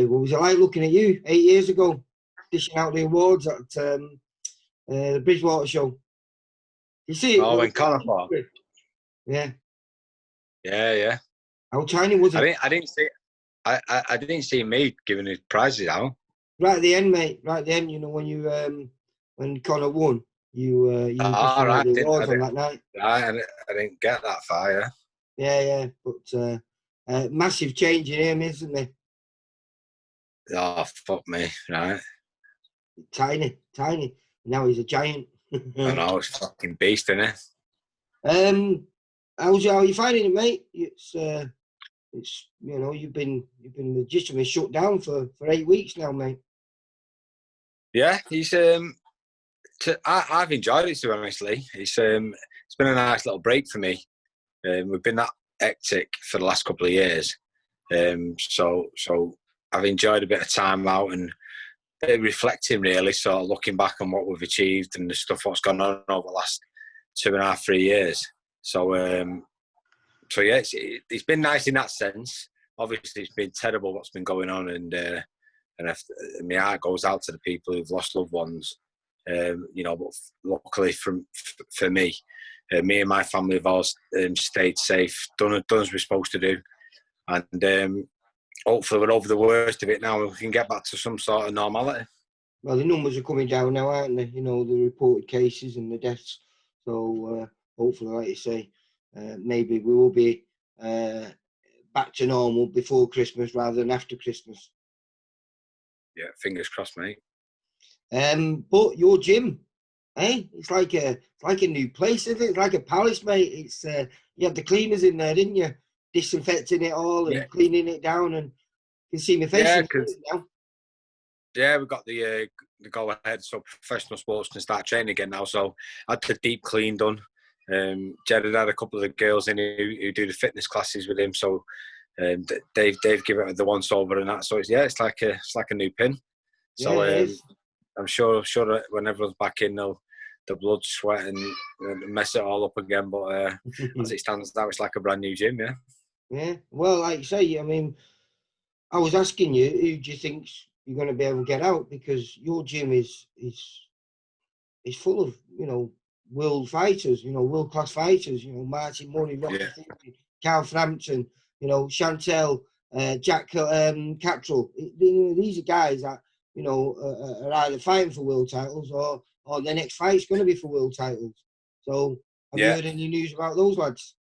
What was it like looking at you 8 years ago, dishing out the awards at the Bridgewater show? You see it? Oh, when Connor fought. Yeah. Yeah. How tiny was it? I didn't see me giving his prizes out. Right at the end, mate. Right at the end, you know, when Connor won, you dishing out the awards on that night. Right, I didn't get that far. Yeah. But massive change in him, isn't there? Oh, fuck me, right? Tiny. Now he's a giant. I know, it's fucking beast, isn't it? How are you finding it, mate? It's you know, you've been legitimately shut down for 8 weeks now, mate. Yeah, he's I've enjoyed it, to be honestly. It's been a nice little break for me. We've been that hectic for the last couple of years, so I've enjoyed a bit of time out and a bit of reflecting, really, sort of looking back on what we've achieved and the stuff what's gone on over the last 2.5, 3 years. So yeah, it's been nice in that sense. Obviously, it's been terrible what's been going on, and my heart goes out to the people who've lost loved ones. You know, but luckily for me, me and my family have all stayed safe, done as we're supposed to do, and hopefully we're over the worst of it now and we can get back to some sort of normality. Well, the numbers are coming down now, aren't they? You know, the reported cases and the deaths. So hopefully, like you say, maybe we will be back to normal before Christmas rather than after Christmas. Yeah, fingers crossed, mate. But your gym, it's like a new place, isn't it? It's like a palace, mate. It's you had the cleaners in there, didn't you? Disinfecting it all and cleaning it down, and you can see my face now. Yeah, we've got the go ahead, so professional sports can start training again now. So I had the deep clean done. Jared had a couple of the girls in who do the fitness classes with him, so they've given it the once over and that. So it's like a new pin. So I'm sure that when everyone's back in, the blood, sweat, and mess it all up again. But as it stands now, it's like a brand new gym. Yeah. Yeah. Well, like you say, I mean, I was asking you, who do you think you're going to be able to get out, because your gym is full of, you know, world fighters, you know, world class fighters, you know, Martin Murray, Carl Frampton, you know, Chantelle, Jack Catterall. These are guys that, you know, are either fighting for world titles or their next fight's going to be for world titles. So have you heard any news about those lads?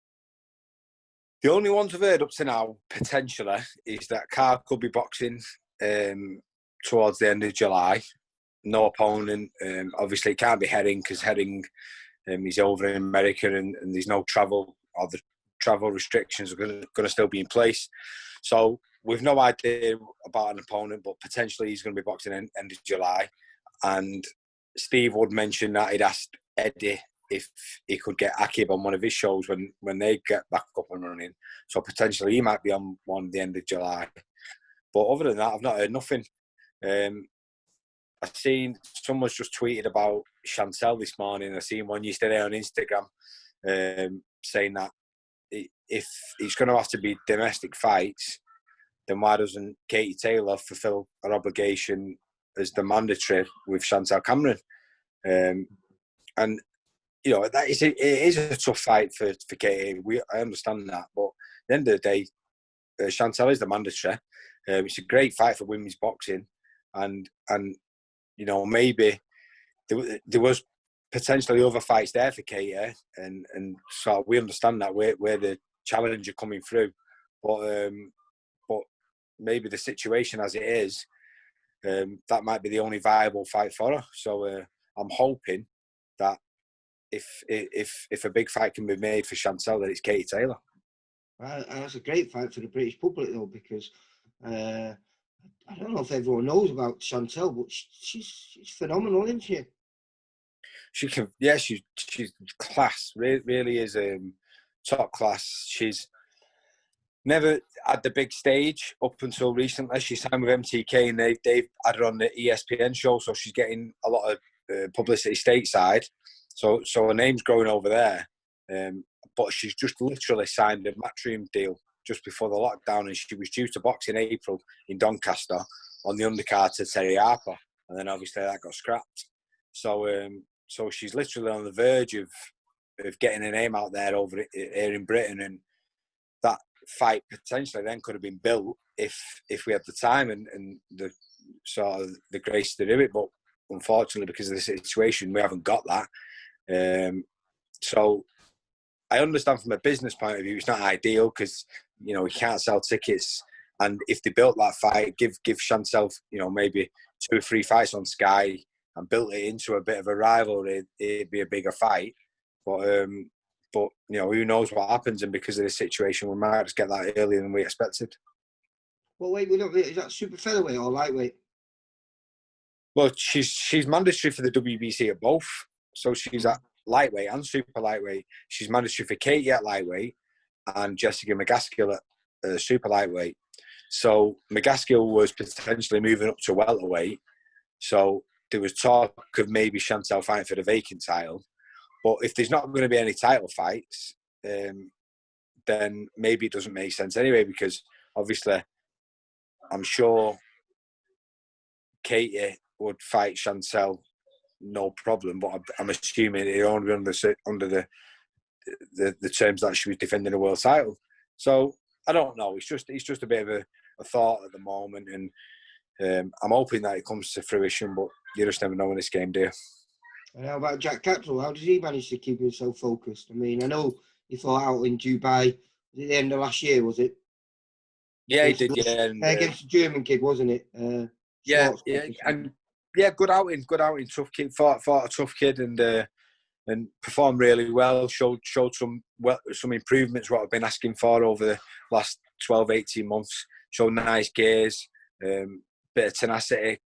The only ones I've heard up to now, potentially, is that Carl could be boxing towards the end of July. No opponent. Obviously, it can't be Herring, because Herring is over in America and there's no travel, or the travel restrictions are going to still be in place. So we've no idea about an opponent, but potentially he's going to be boxing end of July. And Steve would mention that he'd asked Eddie if he could get Aqib on one of his shows when they get back up and running. So potentially he might be on one at the end of July. But other than that, I've not heard nothing. I've seen someone's just tweeted about Chantelle this morning. I seen one yesterday on Instagram saying that if it's going to have to be domestic fights, then why doesn't Katie Taylor fulfil her obligation as the mandatory with Chantelle Cameron? And you know, it is a tough fight for Katie. I understand that, but at the end of the day, Chantelle is the mandatory. It's a great fight for women's boxing, and you know, maybe there was potentially other fights there for Katie, and so we understand that where the challenge are coming through, but maybe the situation as it is, that might be the only viable fight for her. So I'm hoping that if a big fight can be made for Chantelle, that it's Katie Taylor. That's a great fight for the British public, though, because I don't know if everyone knows about Chantelle, but she's phenomenal, isn't she? She can, yeah, she's class. Really is top class. She's never had the big stage up until recently. She signed with MTK, and they've had her on the ESPN show, so she's getting a lot of publicity stateside. So her name's growing over there. But she's just literally signed a Matchroom deal just before the lockdown, and she was due to box in April in Doncaster on the undercard to Terry Harper, and then obviously that got scrapped. So she's literally on the verge of getting her name out there over here in Britain, and that fight potentially then could have been built if we had the time and the sort of the grace to do it. But unfortunately, because of the situation, we haven't got that. So I understand from a business point of view, it's not ideal because, you know, we can't sell tickets. And if they built that fight, give Chantelle, you know, maybe 2 or 3 fights on Sky and built it into a bit of a rivalry, it'd be a bigger fight. But you know, who knows what happens? And because of this situation, we might just get that earlier than we expected. Well, wait, is that super featherweight or lightweight? Well, she's mandatory for the WBC at both. So she's at lightweight and super lightweight. She's mandatory for Katie at lightweight and Jessica McGaskill at super lightweight. So McGaskill was potentially moving up to welterweight. So there was talk of maybe Chantelle fighting for the vacant title. But if there's not going to be any title fights, then maybe it doesn't make sense anyway, because obviously I'm sure Katie would fight Chantelle no problem, but I'm assuming it only under the terms that she was defending a world title. So I don't know. It's just a bit of a thought at the moment, and I'm hoping that it comes to fruition. But you just never know in this game, do you? And how about Jack Catterall? How does he manage to keep himself focused? I mean, I know he fought out in Dubai at the end of last year, was it? Yeah, he did. Yeah, and, against the German kid, wasn't it? Yeah, good outing. Tough kid, fought a tough kid, and performed really well. Showed some improvements what I've been asking for over the last 12, 18 months. Showed nice gears, bit of tenacity.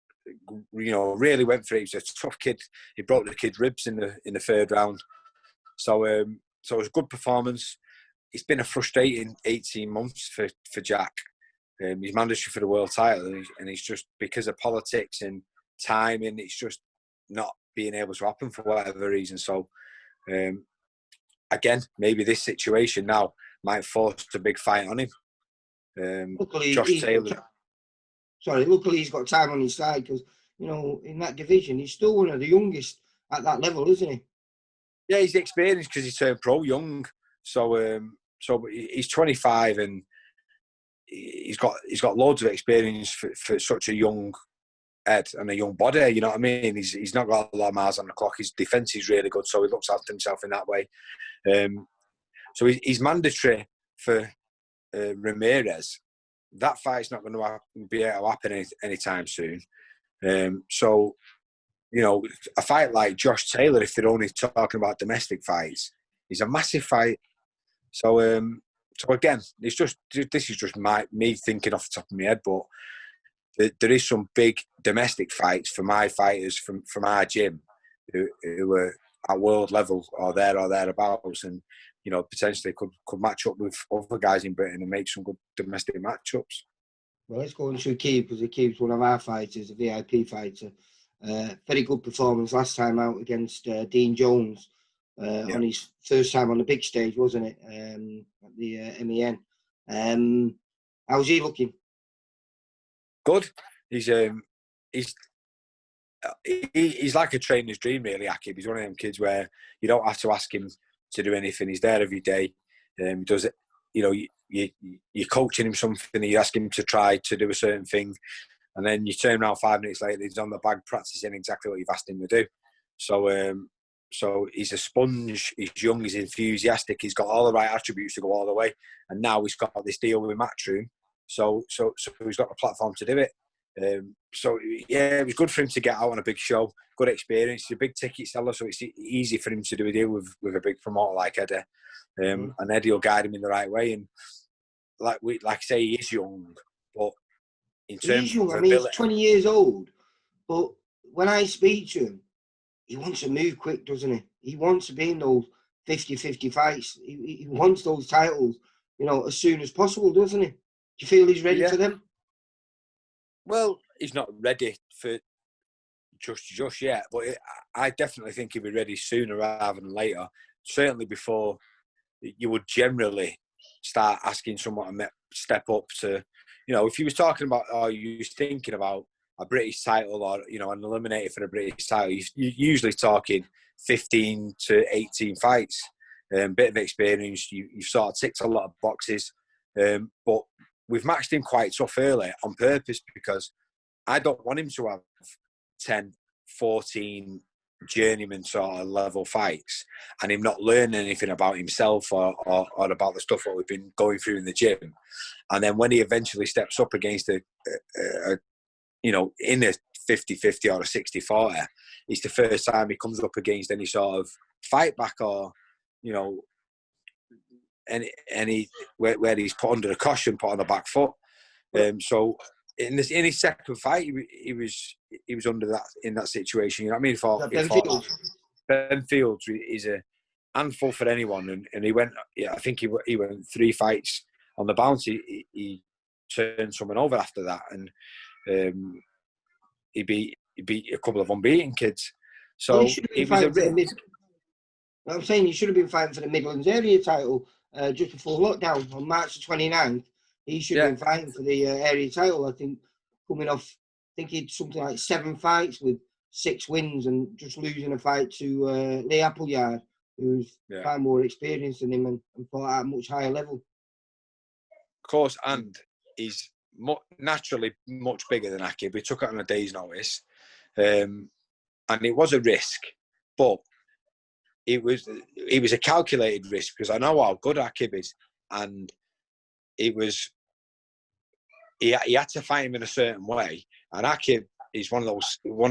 You know, really went for it. He was a tough kid. He broke the kid's ribs in the third round. So it was a good performance. It's been a frustrating 18 months for Jack. He's mandatory for the world title, and he's just, because of politics and timing, it's just not being able to happen for whatever reason. So again, maybe this situation now might force a big fight on him. Luckily, Josh Taylor. Luckily he's got time on his side, because, you know, in that division, he's still one of the youngest at that level, isn't he? Yeah, he's experienced because he turned pro young. So he's 25 and he's got loads of experience for such a young head and a young body. You know what I mean? He's not got a lot of miles on the clock. His defence is really good, so he looks after himself in that way. So he's mandatory for Ramirez. That fight's not going to be able to happen anytime soon. So, you know, a fight like Josh Taylor, if they're only talking about domestic fights, is a massive fight. So again, this is just me thinking off the top of my head, but there is some big domestic fights for my fighters from our gym who are at world level or thereabouts, and, you know, potentially could match up with other guys in Britain and make some good domestic matchups. Well, let's go on to Aqib, because Aqib's one of our fighters, a VIP fighter. Very good performance last time out against Dean Jones on his first time on the big stage, wasn't it? At the MEN. How's he looking? Good. He's like a trainer's dream, really, Aqib. He's one of them kids where you don't have to ask him to do anything. He's there every day. He does it. You know, you're coaching him something, you ask him to try to do a certain thing, and then you turn around 5 minutes later, he's on the bag practicing exactly what you've asked him to do. So he's a sponge, he's young, he's enthusiastic, he's got all the right attributes to go all the way, and now he's got this deal with Matchroom, so he's got a platform to do it. So yeah, it was good for him to get out on a big show, good experience. He's a big ticket seller, so it's easy for him to do a deal with a big promoter like Eddie, and Eddie will guide him in the right way. And like I say, he is young, but in terms of ability, he's 20 years old, but when I speak to him, he wants to move quick, doesn't he? He wants to be in those 50-50 fights. He wants those titles, you know, as soon as possible, doesn't he? Do you feel he's ready for them? Well, he's not ready for just yet, but I definitely think he'll be ready sooner rather than later. Certainly before you would generally start asking someone to step up to, if you was talking about, or you was thinking about a British title or, an eliminator for a British title, you're usually talking 15 to 18 fights, bit of experience. You've sort of ticked a lot of boxes. But we've matched him quite tough early on purpose because I don't want him to have 10, 14 journeyman sort of level fights and him not learning anything about himself or about the stuff that we've been going through in the gym. And then when he eventually steps up against in a 50-50 or a 60-40, it's the first time he comes up against any sort of fight back or, any where he's put under the caution, put on the back foot. So in his second fight, he was under that, in that situation. You know what I mean? Ben Fields is a handful for anyone, and he went. Yeah, I think he went 3 fights on the bounce. He turned someone over after that, and he beat a couple of unbeaten kids. So it was a risk. I'm saying you should have been fighting for the Midlands area title just before lockdown on March the 29th. He should have been fighting for the area title. I think coming off, I think he'd something like 7 fights with 6 wins and just losing a fight to Lee Appleyard, who's far more experienced than him and fought at a much higher level. Of course, and he's naturally much bigger than Aqib. We took it on a day's notice, and it was a risk, but it was a calculated risk because I know how good Aqib is, and he had to fight him in a certain way. And Aqib is one of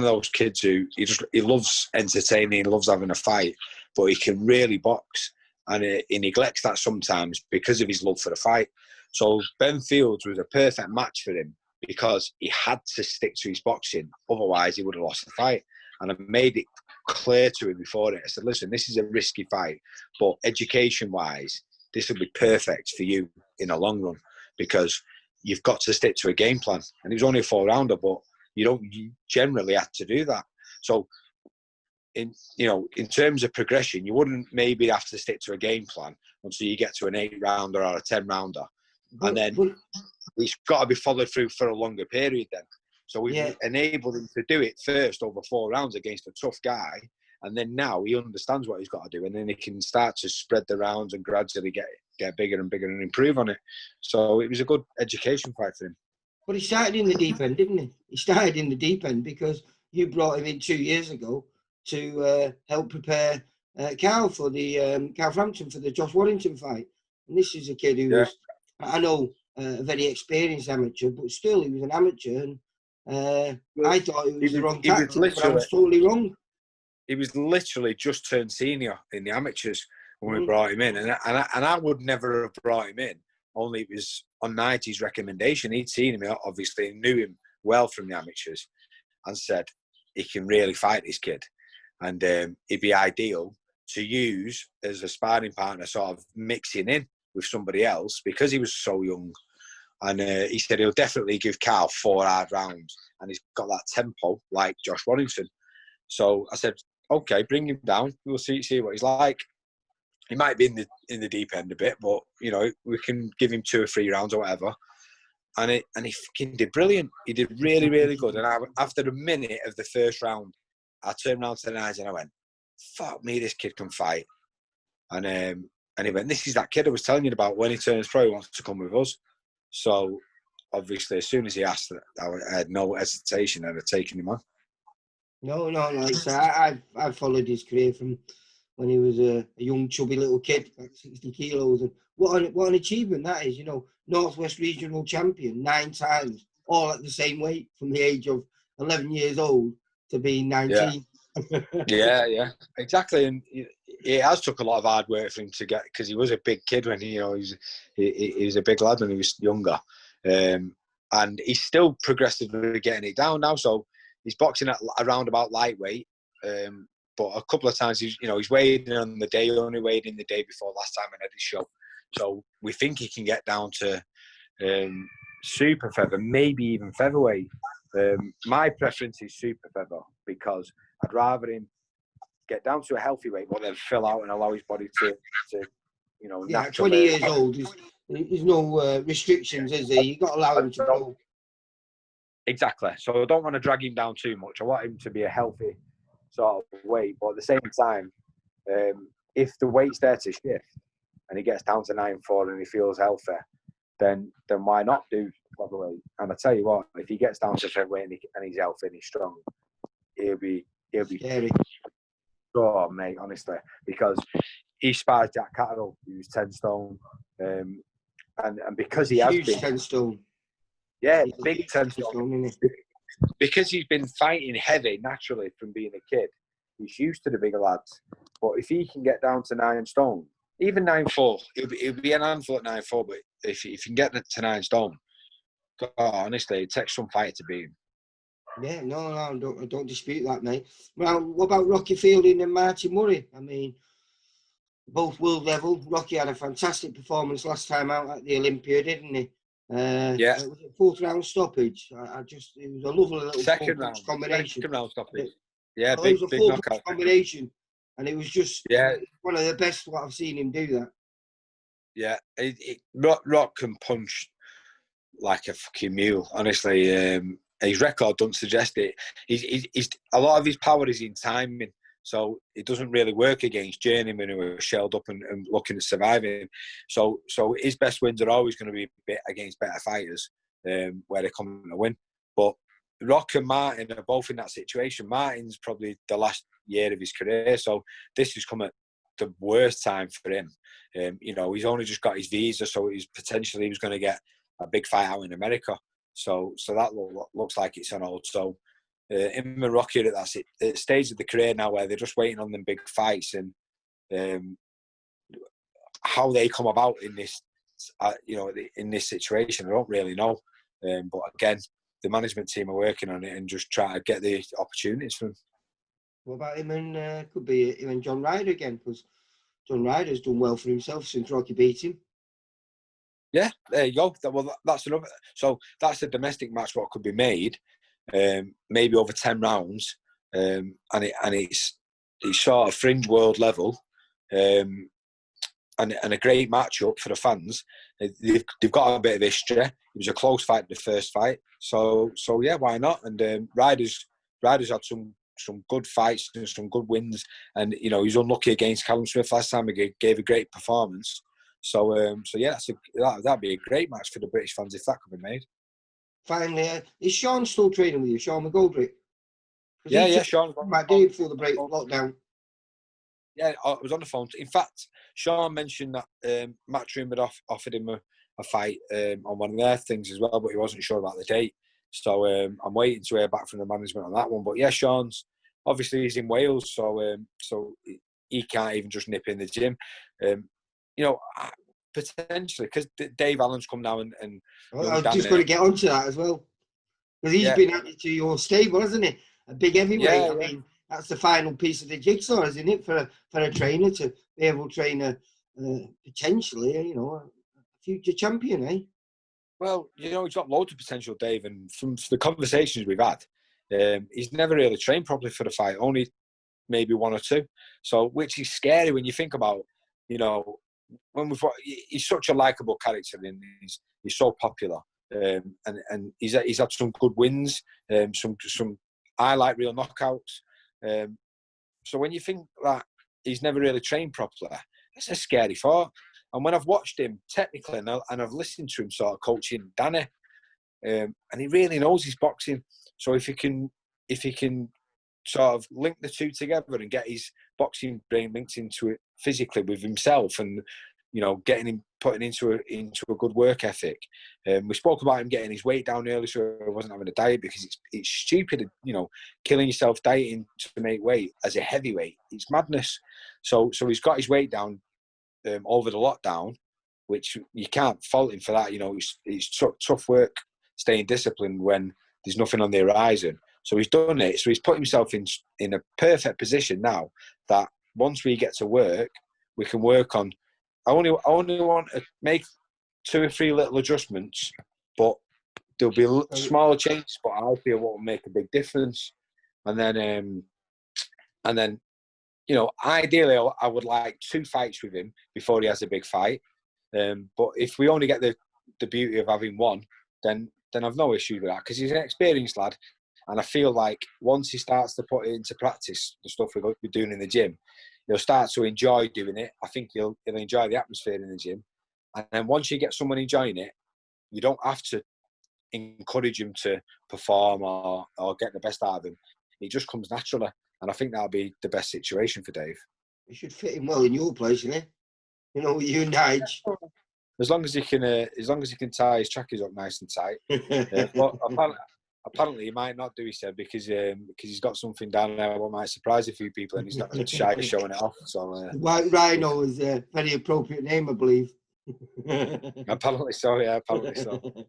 those kids who he loves entertaining, he loves having a fight, but he can really box, and he neglects that sometimes because of his love for the fight. So Ben Fields was a perfect match for him because he had to stick to his boxing, otherwise he would have lost the fight. And I made it clear to him before it. I said, listen, this is a risky fight, but education-wise, this will be perfect for you in the long run because you've got to stick to a game plan. And it was only a 4-rounder, but you generally have to do that. So, in terms of progression, you wouldn't maybe have to stick to a game plan until you get to an 8-rounder or a 10-rounder. And then it's got to be followed through for a longer period then. So we've enabled him to do it first over 4 rounds against a tough guy. And then now he understands what he's got to do. And then he can start to spread the rounds and gradually get bigger and bigger and improve on it. So it was a good education fight for him. But he started in the deep end, didn't he? He started in the deep end because you brought him in 2 years ago to help prepare Carl for the Carl Frampton for the Josh Warrington fight. And this is a kid who was, I know, a very experienced amateur, but still he was an amateur. And I thought it was the wrong tactic, but I was totally wrong. He was literally just turned senior in the amateurs when we brought him in. And I would never have brought him in, only it was on Nighty's recommendation. He'd seen him, obviously, knew him well from the amateurs, and said, he can really fight this kid. And he'd be ideal to use as a sparring partner, sort of mixing in with somebody else because he was so young. And he said he'll definitely give Carl 4 hard rounds, and he's got that tempo like Josh Warrington. So I said, okay, bring him down. We'll see what he's like. He might be in the deep end a bit, but we can give him 2 or 3 rounds or whatever. And he fucking did brilliant. He did really, really good. And after a minute of the first round, I turned around to the guys and I went, "Fuck me, this kid can fight." And he went, "This is that kid I was telling you about. When he turns pro, he wants to come with us." So obviously, as soon as he asked, I had no hesitation and I'd taken him on. No, like so I've followed his career from when he was a young chubby little kid, like 60 kilos, and what an achievement that is. Northwest Regional Champion 9 times, all at the same weight, from the age of 11 years old to being 19. Yeah, exactly. And it has took a lot of hard work for him to get, because he was a big kid when he was a big lad when he was younger, and he's still progressively getting it down now. So he's boxing at around about lightweight, but a couple of times he's weighed in on the day, only weighed in the day before last time I had his show. So we think he can get down to super feather, maybe even featherweight. My preference is super feather because I'd rather him get down to a healthy weight, but then fill out and allow his body to naturally. 20 years old There's no restrictions, is there? You got to allow him to go. Exactly. So I don't want to drag him down too much. I want him to be a healthy sort of weight, but at the same time, if the weight's there to shift and he gets down to 9'4" and he feels healthy, then why not do featherweight? And I tell you what, if he gets down to featherweight and he's healthy and he's strong, he'll be Scary. Oh, mate, honestly, because he sparred Jack Catterall, who's 10 stone, and because he has Huge been 10 stone. yeah, He's big 10 stone, isn't he? because he's been fighting heavy naturally from being a kid. He's used to the bigger lads, but if he can get down to 9 stone, even 9'4", it'll be an handful at 9'4", but if you can get to 9 stone, God, honestly, it takes some fight to beat him. Yeah, no, I don't dispute that, mate. Well, what about Rocky Fielding and Martin Murray? I mean, both world level. Rocky had a fantastic performance last time out at the Olympia, didn't he? Yeah. It was a fourth round stoppage. It was a lovely little Second round stoppage. Yeah, it was a big knockout combination, and it was just one of the best what I've seen him do that. Yeah, Rock can punch like a fucking mule. Honestly, his record doesn't suggest it. He's a lot of his power is in timing, so it doesn't really work against journeymen who are shelled up and looking at surviving. So his best wins are always going to be against better fighters, where they come to win. But Rock and Martin are both in that situation. Martin's probably the last year of his career, so this has come at the worst time for him. He's only just got his visa, so he's potentially going to get a big fight out in America. So that looks like it's on hold. So him and Rocky are at that stage of the career now where they're just waiting on them big fights, and how they come about in this, in this situation, I don't really know. But again, the management team are working on it and just trying to get the opportunities for him. What about him and could be him and John Ryder again? Because John Ryder's done well for himself since Rocky beat him. Yeah, there you go. Well, that's another. So that's a domestic match what could be made, maybe over 10 rounds, and it's sort of fringe world level, and a great matchup for the fans. They've got a bit of history. It was a close fight, the first fight. So yeah, why not? And Ryder's had some good fights and some good wins, and he's unlucky against Callum Smith last time. He gave a great performance. So yeah, that'd be a great match for the British fans if that could be made. Finally, is Sean still training with you, Sean McGoldrick? Yeah, Sean. My day before the break lockdown. Yeah, I was on the phone. In fact, Sean mentioned that Matchroom had offered him a fight on one of their things as well, but he wasn't sure about the date. So I'm waiting to hear back from the management on that one. But yeah, Sean's obviously he's in Wales, so he can't even just nip in the gym. Potentially, because Dave Allen's come now and I've just got to get onto that as well. Because he's been added to your stable, hasn't he? A big heavyweight. Yeah. I mean, that's the final piece of the jigsaw, isn't it? For a trainer to be able to train potentially, a future champion, eh? Well, he's got loads of potential, Dave, and from the conversations we've had, he's never really trained properly for the fight, only maybe one or two. So, which is scary when you think about, he's such a likable character and he's so popular, and he's had some good wins, some highlight reel knockouts. So when you think that he's never really trained properly, it's a scary thought. And when I've watched him technically and I've listened to him sort of coaching Danny, and he really knows his boxing. So if he can sort of link the two together and get his boxing brain linked into it physically with himself, and putting into a good work ethic. We spoke about him getting his weight down early, so he wasn't having a diet, because it's stupid, killing yourself dieting to make weight as a heavyweight. It's madness. So he's got his weight down over the lockdown, which you can't fault him for that. It's tough work staying disciplined when there's nothing on the horizon. So he's done it. So he's put himself in a perfect position now that once we get to work, we can work on. I only want to make 2 or 3 little adjustments, but there'll be smaller changes, but I feel what will make a big difference. And then ideally, I would like 2 fights with him before he has a big fight. But if we only get the beauty of having one, then I've no issue with that, because he's an experienced lad. And I feel like once he starts to put it into practice, the stuff we're doing in the gym, he'll start to enjoy doing it. I think he'll enjoy the atmosphere in the gym. And then once you get someone enjoying it, you don't have to encourage him to perform or get the best out of him. It just comes naturally. And I think that'll be the best situation for Dave. It should fit him well in your place, isn't it? You know, you and Nige. As long as he can tie his trackies up nice and tight. But apparently he might not do, he said, because he's got something down there what might surprise a few people, and he's not shy of showing it off. So White Rhino is a very appropriate name, I believe. Apparently so, yeah. Apparently so.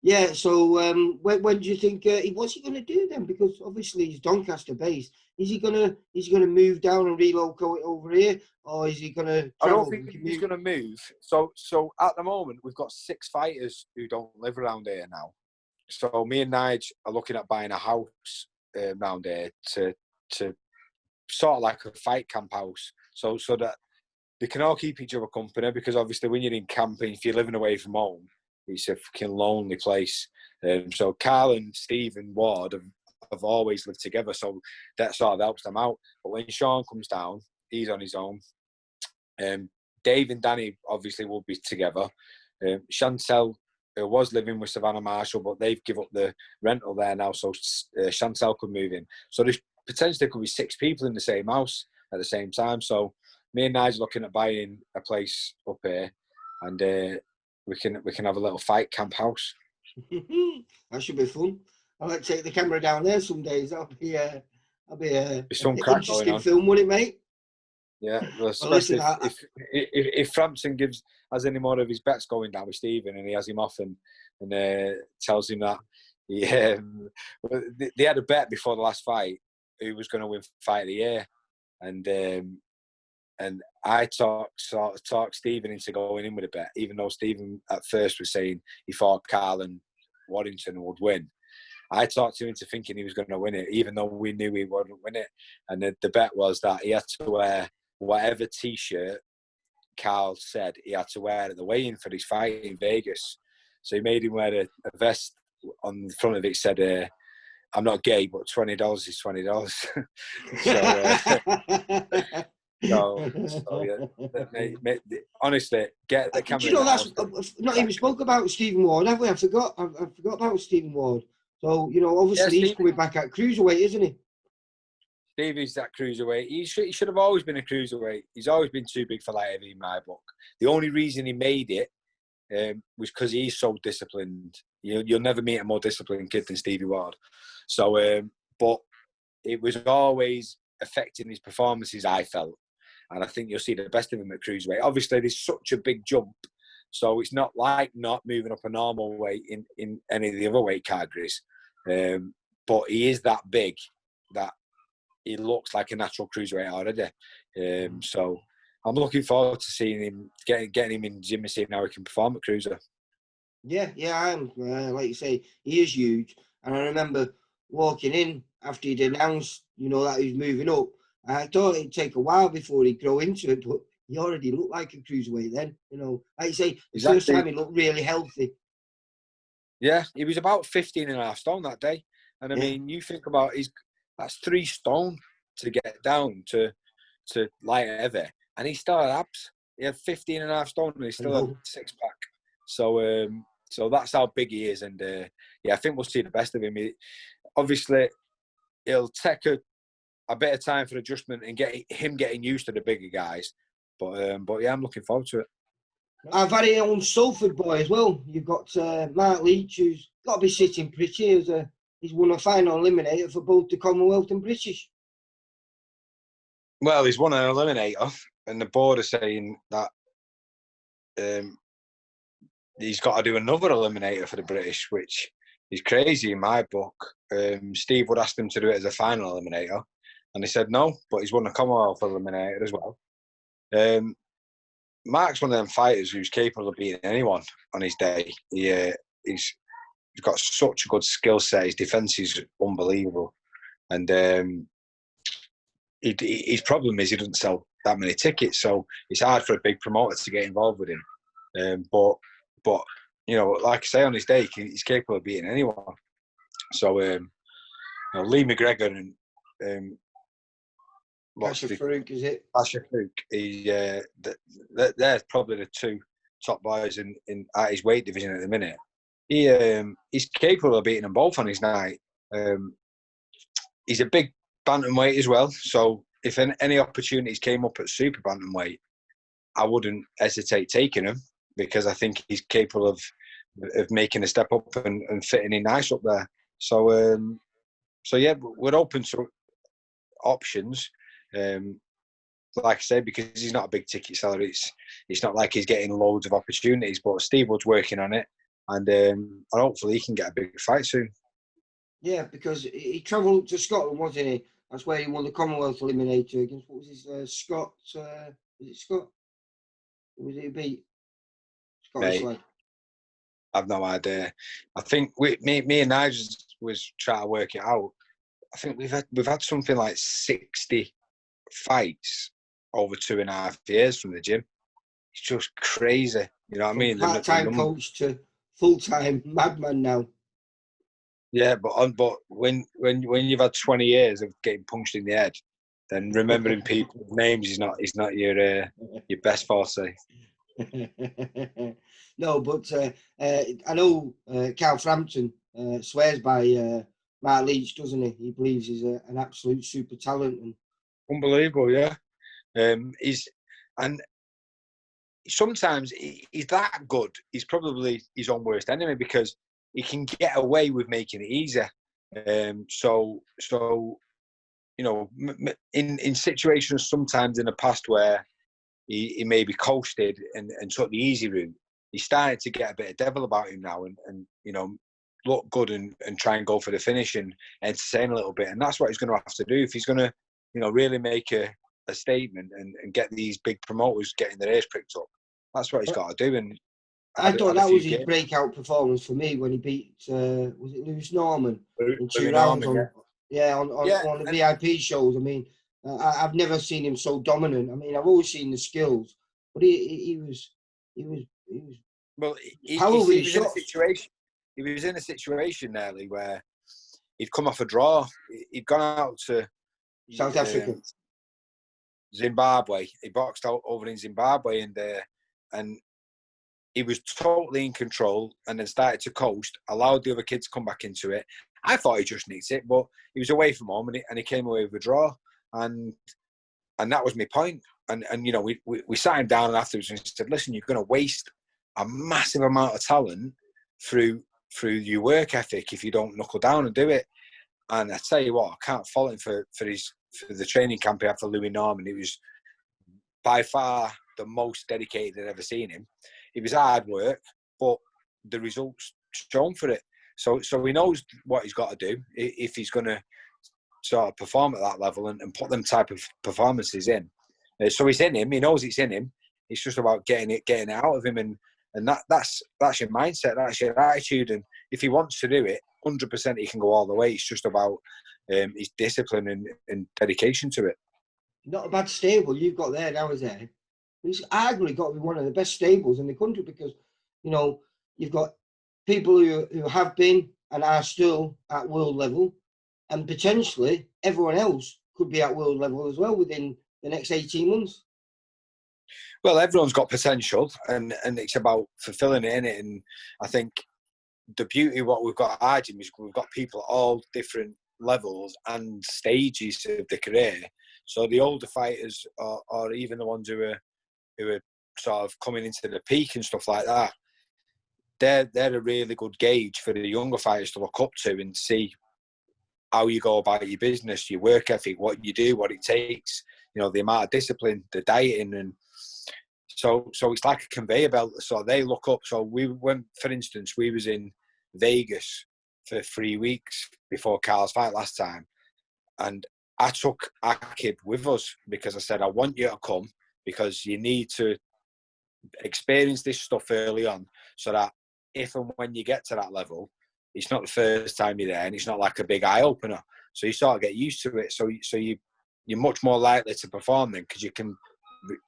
Yeah. So when do you think what's he going to do then? Because obviously he's Doncaster based. Is he going to move down and relocate over here, or is he going to? I don't think he's going to move. So at the moment we've got 6 fighters who don't live around here now. So me and Nige are looking at buying a house around here to sort of like a fight camp house, so that they can all keep each other company, because obviously when you're in camping, if you're living away from home, it's a fucking lonely place. So Carl and Steve and Ward have always lived together, so that sort of helps them out. But when Sean comes down, he's on his own. Dave and Danny obviously will be together. Chantelle was living with Savannah Marshall, but they've given up the rental there now, so Chantelle could move in. So there's potentially could be 6 people in the same house at the same time. So me and Nige are looking at buying a place up here, and we can have a little fight camp house. That should be fun. I might take the camera down there some days. That'll be an interesting film, wouldn't it, mate? Yeah, well, especially if Frampton has any more of his bets going down with Stephen, and he has him off and tells him that they had a bet before the last fight who was going to win Fight of the Year, and I talked Stephen into going in with a bet, even though Stephen at first was saying he thought Carl and Waddington would win. I talked him into thinking he was going to win it, even though we knew he wouldn't win it. And the bet was that he had to wear whatever T-shirt Carl said he had to wear at the weigh-in for his fight in Vegas. So he made him wear a vest. On the front of it said, "I'm not gay, but $20 is $20." So yeah, honestly, get the camera. Do you know that's not even spoke about Stephen Ward, have we? I forgot about Stephen Ward. So obviously he's coming back at cruiserweight, isn't he? Stevie's that cruiserweight. He should have always been a cruiserweight. He's always been too big for light heavy in my book. The only reason he made it was because he's so disciplined. You'll never meet a more disciplined kid than Stevie Ward. So, but it was always affecting his performances, I felt. And I think you'll see the best of him at cruiserweight. Obviously, there's such a big jump. So it's not like not moving up a normal weight in any of the other weight categories. But he is that big that he looks like a natural cruiserweight already. So I'm looking forward to seeing him, getting him in the gym and seeing how he can perform at cruiser. Yeah, I am. Like you say, he is huge. And I remember walking in after he'd announced, that he was moving up. I thought it'd take a while before he'd grow into it, but he already looked like a cruiserweight then. Like you say, the first time he looked really healthy. Yeah, he was about 15.5 stone that day. And I mean, you think about that's 3 stone to get down to light heavy. And he still had abs. He had 15.5 stone and he still had 6-pack. So that's how big he is. And I think we'll see the best of him. Obviously, it'll take a bit of time for adjustment and getting used to the bigger guys. But yeah, I'm looking forward to it. Our very own Salford boy as well. You've got Marc Leach, who's got to be sitting pretty. He's won a final eliminator for both the Commonwealth and British. Well, he's won an eliminator, and the board are saying that he's got to do another eliminator for the British, which is crazy in my book. Steve would ask him to do it as a final eliminator, and he said no, but he's won a Commonwealth eliminator as well. Marc's one of them fighters who's capable of beating anyone on his day. He's got such a good skill set. His defence is unbelievable. And his problem is he doesn't sell that many tickets, so it's hard for a big promoter to get involved with him. But you know, like I say, on his day, he's capable of beating anyone. So you know, Lee McGregor and Pasha Farouk, is it? Pasha Farouk, they're probably the two top boys in at his weight division at the minute. He's capable of beating them both on his night. He's a big bantamweight as well, so if any opportunities came up at super bantamweight, I wouldn't hesitate taking him, because I think he's capable of making a step up and fitting in nice up there. So yeah, we're open to options. Like I said, because he's not a big ticket seller, it's not like he's getting loads of opportunities. But Steve Wood's working on it, and hopefully he can get a big fight soon. Yeah, because he travelled to Scotland, wasn't he? That's where he won the Commonwealth Eliminator against, what was his, Scott? Was it Scott? Who was it he beat? Scottish lad. I've no idea. I think me and Nigel was trying to work it out. I think we've had something like 60 fights over 2.5 years from the gym. It's just crazy. You know what I mean? Part-time coach to full-time madman now. Yeah, but when you've had 20 years of getting punched in the head, then remembering people's names is not your best forte. No, but I know Carl Frampton swears by Marc Leach, doesn't he? He believes he's an absolute super talent. And unbelievable, yeah. And sometimes he's that good. He's probably his own worst enemy, because he can get away with making it easier. So you know, in situations sometimes in the past where he maybe coasted and took the easy route, he's starting to get a bit of devil about him now, and you know, look good and try and go for the finish and entertain a little bit. And that's what he's going to have to do if he's going to, you know, really make a statement and get these big promoters getting their ears pricked up. That's what he's got to do. And I thought that was his breakout performance for me when he beat was it Lewis Norman in 2 rounds on the VIP shows. I mean, I've never seen him so dominant. I mean, I've always seen the skills, but he was well. He was in a situation nearly where he'd come off a draw. He'd gone out to South Africa, Zimbabwe. He boxed out over in Zimbabwe, and he was totally in control, and then started to coast, allowed the other kids to come back into it. I thought he just nicked it, but he was away from home, and he came away with a draw, and that was my point. And you know, we sat him down afterwards and said, listen, you're going to waste a massive amount of talent through your work ethic if you don't knuckle down and do it. And I tell you what, I can't fault him for the training camp he had for Louis Norman. It was by far the most dedicated I'd ever seen him. It was hard work, but the results shown for it. So he knows what he's got to do if he's going to sort of perform at that level and put them type of performances in. So it's in him. He knows it's in him. It's just about getting it out of him, and that's your mindset. That's your attitude. And if he wants to do it, 100% he can go all the way. It's just about his discipline and dedication to it. Not a bad stable you've got there now, is there? It's arguably got to be one of the best stables in the country, because, you know, you've got people who have been and are still at world level, and potentially everyone else could be at world level as well within the next 18 months. Well, everyone's got potential, and it's about fulfilling it, innit? And I think the beauty of what we've got at our gym is we've got people at all different levels and stages of the career. So the older fighters, or even the ones who are sort of coming into the peak and stuff like that, they're a really good gauge for the younger fighters to look up to and see how you go about your business, your work ethic, what you do, what it takes, you know, the amount of discipline, the dieting, and so it's like a conveyor belt. So they look up. So we went, for instance, we was in Vegas for 3 weeks before Carl's fight last time, and I took Aqib with us because I said, I want you to come because you need to experience this stuff early on, so that if and when you get to that level, it's not the first time you're there, and it's not like a big eye opener. So you sort of get used to it. So you're much more likely to perform then, because you can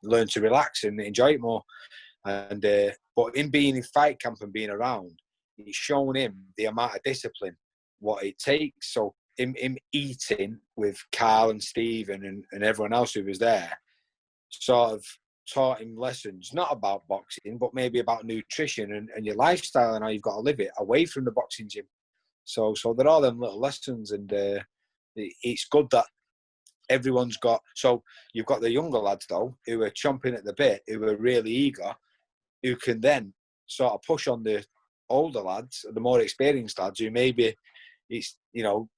learn to relax and enjoy it more. And but in being in fight camp and being around, it's shown him the amount of discipline, what it takes. So him eating with Carl and Stephen and everyone else who was there, sort of taught him lessons, not about boxing, but maybe about nutrition and your lifestyle and how you've got to live it away from the boxing gym. So they're all them little lessons, and it's good that everyone's got. So you've got the younger lads though who are chomping at the bit, who are really eager, who can then sort of push on the older lads, the more experienced lads, who maybe it's, you know,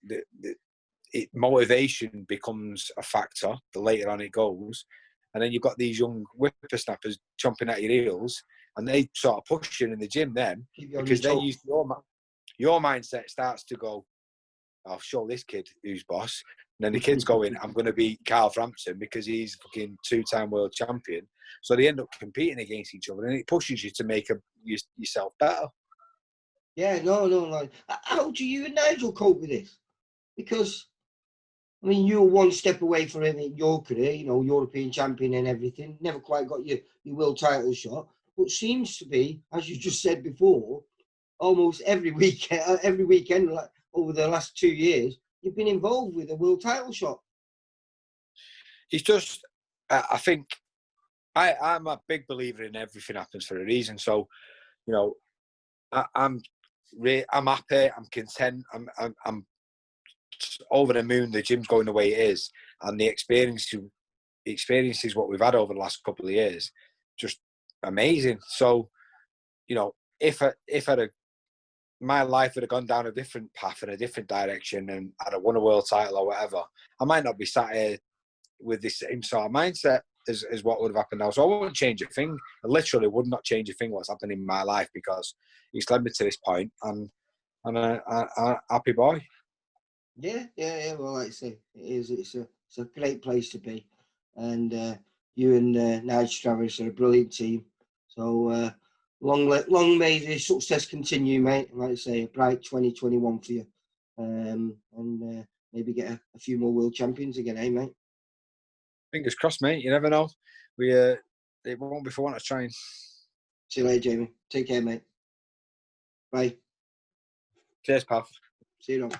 motivation becomes a factor the later on it goes. And then you've got these young whippersnappers chomping at your heels, and they sort of push you in the gym then, because then your mindset starts to go, I'll show this kid who's boss. And then the kid's going, I'm going to beat Carl Frampton because he's fucking 2-time world champion. So they end up competing against each other, and it pushes you to make yourself better. Yeah, no. Like, how do you and Nigel cope with this? Because, I mean, you were one step away from it in your career, you know, European champion and everything. Never quite got your world title shot. But seems to be, as you just said before, almost every weekend, like over the last 2 years, you've been involved with a world title shot. It's just, I think, I'm a big believer in everything happens for a reason. So, you know, I'm happy, I'm content, I'm over the moon. The gym's going the way it is, and the experiences what we've had over the last couple of years, just amazing. So, you know, if my life would have gone down a different path in a different direction and I'd have won a world title or whatever, I might not be sat here with the same sort of mindset as what would have happened now. So I wouldn't change a thing. I literally would not change a thing what's happened in my life, because it's led me to this point, and I'm a happy boy. Yeah. Well, like I say, it's a great place to be, and you and Nigel Travis are a brilliant team. So long may the success continue, mate. Like I say, a bright 2021 for you, and maybe get a few more world champions again, eh, mate? Fingers crossed, mate. You never know. It won't be for one to try and. See you later, Jamie. Take care, mate. Bye. Cheers, pal. See you then.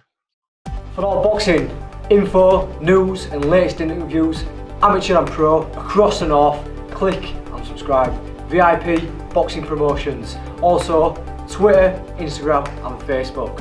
For all boxing info, news and latest interviews, amateur and pro, across the north, click and subscribe. VIP Boxing Promotions. Also, Twitter, Instagram and Facebook.